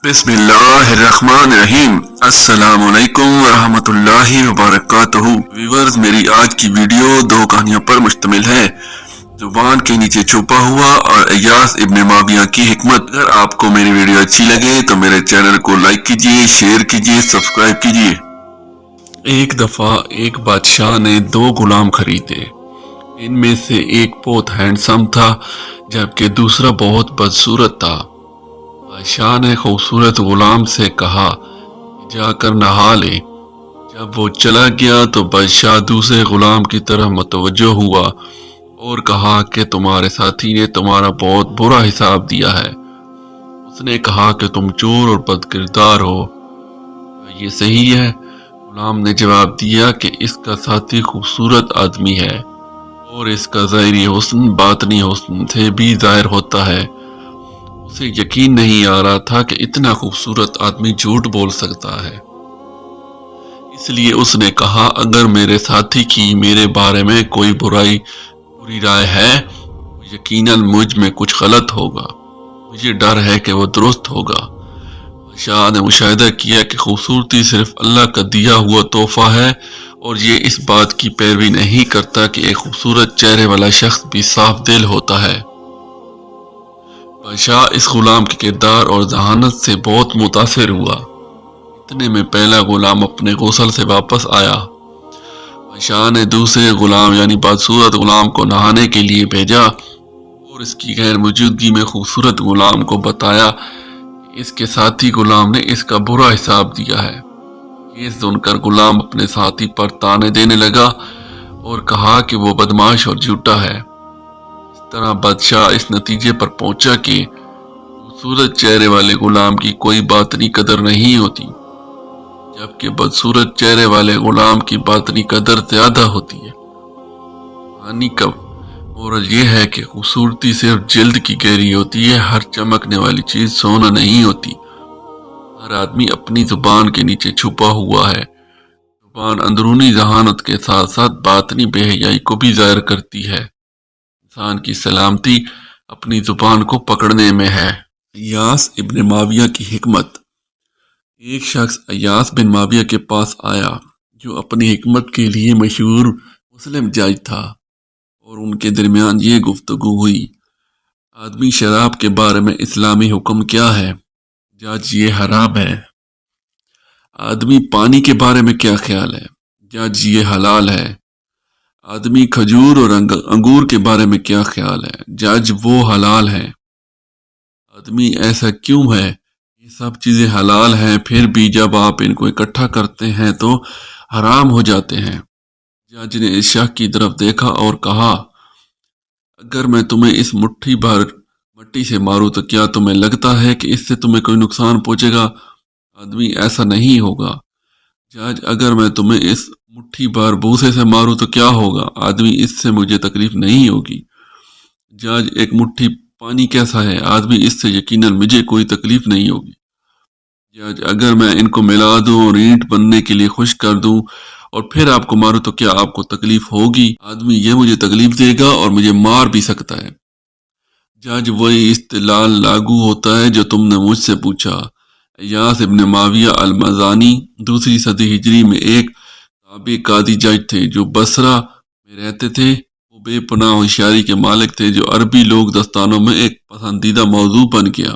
بسم اللہ الرحمن الرحیم۔ السلام علیکم ورحمۃ اللہ وبرکاتہ۔ ویورز، میری آج کی ویڈیو دو کہانیوں پر مشتمل ہے، زبان کے نیچے چھپا ہوا اور ایاس ابن معاویہ کی حکمت۔ اگر آپ کو میری ویڈیو اچھی لگے تو میرے چینل کو لائک کیجیے، شیئر کیجیے، سبسکرائب کیجیے۔ ایک دفعہ ایک بادشاہ نے دو غلام خریدے۔ ان میں سے ایک بہت ہینڈسم تھا جبکہ دوسرا بہت بدصورت تھا۔ بادشاہ نے خوبصورت غلام سے کہا جا کر نہا لے۔ جب وہ چلا گیا تو بادشاہ دوسرے غلام کی طرف متوجہ ہوا اور کہا کہ تمہارے ساتھی نے تمہارا بہت برا حساب دیا ہے۔ اس نے کہا کہ تم چور اور بد کردار ہو۔ یہ صحیح ہے؟ غلام نے جواب دیا کہ اس کا ساتھی خوبصورت آدمی ہے اور اس کا ظاہری حسن باطنی حسن سے بھی ظاہر ہوتا ہے۔ اسے یقین نہیں آ رہا تھا کہ اتنا خوبصورت آدمی جھوٹ بول سکتا ہے، اس لیے اس نے کہا اگر میرے ساتھی کی میرے بارے میں کوئی بری رائے ہے تو یقیناً مجھ میں کچھ غلط ہوگا، مجھے ڈر ہے کہ وہ درست ہوگا۔ بادشاہ نے مشاہدہ کیا کہ خوبصورتی صرف اللہ کا دیا ہوا تحفہ ہے اور یہ اس بات کی پیروی نہیں کرتا کہ ایک خوبصورت چہرے والا شخص بھی صاف دل ہوتا ہے۔ بادشاہ اس غلام کے کردار اور ذہانت سے بہت متاثر ہوا۔ اتنے میں پہلا غلام اپنے غسل سے واپس آیا۔ بادشاہ نے دوسرے غلام یعنی بدصورت غلام کو نہانے کے لیے بھیجا اور اس کی غیر موجودگی میں خوبصورت غلام کو بتایا کہ اس کے ساتھی غلام نے اس کا برا حساب دیا ہے۔ یہ سن کر غلام اپنے ساتھی پر طعنے دینے لگا اور کہا کہ وہ بدمعاش اور جھوٹا ہے۔ اس طرح بادشاہ اس نتیجے پر پہنچا کہ خوبصورت چہرے والے غلام کی کوئی باطنی قدر نہیں ہوتی، جبکہ بدصورت چہرے والے غلام کی باطنی قدر زیادہ ہوتی ہے۔ کہانی کا مورل یہ ہے کہ خوبصورتی صرف جلد کی گہری ہوتی ہے، ہر چمکنے والی چیز سونا نہیں ہوتی۔ ہر آدمی اپنی زبان کے نیچے چھپا ہوا ہے۔ زبان اندرونی ذہانت کے ساتھ ساتھ باطنی بے حیائی کو بھی ظاہر کرتی ہے۔ انسان کی سلامتی اپنی زبان کو پکڑنے میں ہے۔ ایاس ابن معاویہ کی حکمت۔ ایک شخص ایاس بن معاویہ کے پاس آیا جو اپنی حکمت کے لیے مشہور مسلم جج تھا، اور ان کے درمیان یہ گفتگو ہوئی، آدمی شراب کے بارے میں اسلامی حکم کیا ہے؟ جج یہ حرام ہے۔ آدمی پانی کے بارے میں کیا خیال ہے؟ جج یہ حلال ہے۔ آدمی کھجور اور انگور کے بارے میں کیا خیال ہے؟ جج وہ حلال ہے۔ آدمی ایسا کیوں ہے؟ یہ سب چیزیں حلال ہیں، پھر بھی جب آپ ان کو اکٹھا کرتے ہیں تو حرام ہو جاتے ہیں۔ جج نے اس شخص کی طرف دیکھا اور کہا اگر میں تمہیں اس مٹھی بھر مٹی سے ماروں تو کیا تمہیں لگتا ہے کہ اس سے تمہیں کوئی نقصان پہنچے گا؟ آدمی ایسا نہیں ہوگا۔ جج اگر میں تمہیں اس مٹھی بھر بھوسے سے ماروں تو کیا ہوگا؟ آدمی اس سے مجھے تکلیف نہیں ہوگی۔ جج ایک مٹھی پانی کیسا ہے؟ آدمی اس سے یقیناً مجھے کوئی تکلیف نہیں ہوگی۔ جج اگر میں ان کو ملا دوں اور اینٹ بننے کے لیے خشک کر دوں اور پھر آپ کو ماروں تو کیا آپ کو تکلیف ہوگی؟ آدمی یہ مجھے تکلیف دے گا اور مجھے مار بھی سکتا ہے۔ جج وہی استدلال لاگو ہوتا ہے جو تم نے مجھ سے پوچھا۔ ایاس ابن معاویہ المازنی 2 صدی ہجری میں ایک تابع قاضی جج تھے جو بصرہ میں رہتے تھے۔ وہ بے پناہ ہوشیاری کے مالک تھے جو عربی لوک داستانوں میں ایک پسندیدہ موضوع بن گیا۔